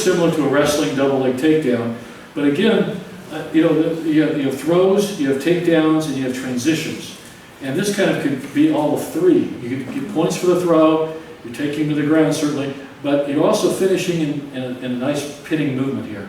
similar to a wrestling double leg takedown, but again, you have throws, you have takedowns, and you have transitions. And this kind of could be all of three. You could get points for the throw, you're taking him to the ground certainly, but you're also finishing in a nice pinning movement here.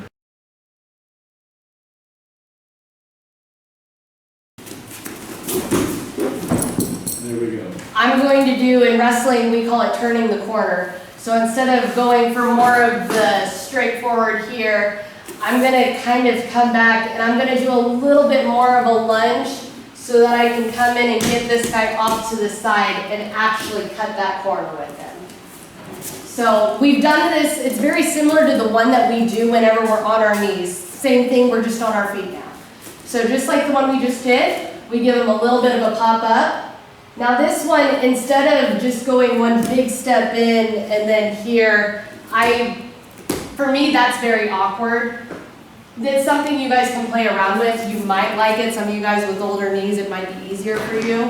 There we go. I'm going to do, in wrestling, we call it turning the corner. So instead of going for more of the straightforward here, I'm going to kind of come back and I'm going to do a little bit more of a lunge so that I can come in and get this guy off to the side and actually cut that corner with him. So we've done this, it's very similar to the one that we do whenever we're on our knees. Same thing, we're just on our feet now. So just like the one we just did, we give him a little bit of a pop up. Now this one, instead of just going one big step in and then here, for me that's very awkward. It's something you guys can play around with. You might like it. Some of you guys with older knees, it might be easier for you.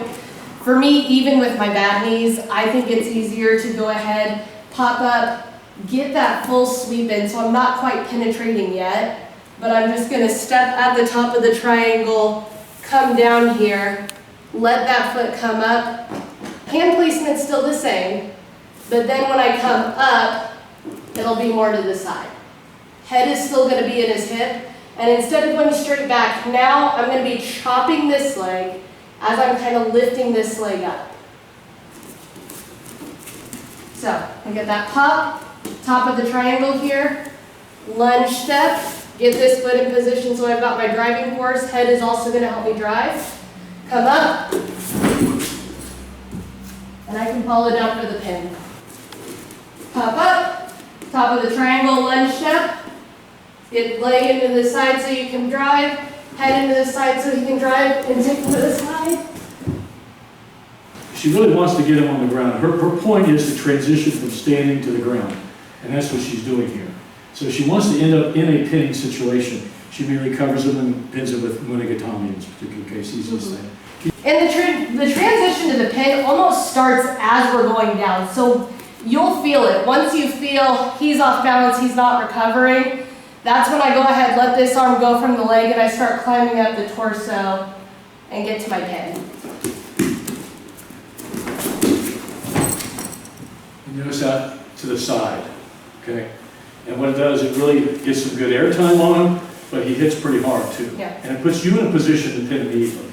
For me, even with my bad knees, I think it's easier to go ahead, pop up, get that full sweep in. So I'm not quite penetrating yet, but I'm just going to step at the top of the triangle, come down here, let that foot come up. Hand placement's still the same, but then when I come up, it'll be more to the side. Head is still going to be in his hip, and instead of going straight back, now I'm going to be chopping this leg as I'm kind of lifting this leg up. So I get that pop, top of the triangle here, lunge step, get this foot in position so I've got my driving force. Head is also going to help me drive. Come up, and I can follow down for the pin. Pop up, top of the triangle, lunge step. Get leg into the side so you can drive, head into the side so you can drive, and take to the side. She really wants to get him on the ground. Her point is to transition from standing to the ground, and that's what she's doing here. So she wants to end up in a pinning situation. She merely covers him and pins him with Munigatami in this particular case, easiest thing. And the transition to the pin almost starts as we're going down. So you'll feel it. Once you feel he's off balance, he's not recovering, that's when I go ahead, let this arm go from the leg, and I start climbing up the torso and get to my pin. And notice that to the side, okay? And what it does, it really gets some good air time on him, but he hits pretty hard too. Yeah. And it puts you in a position to pin immediately.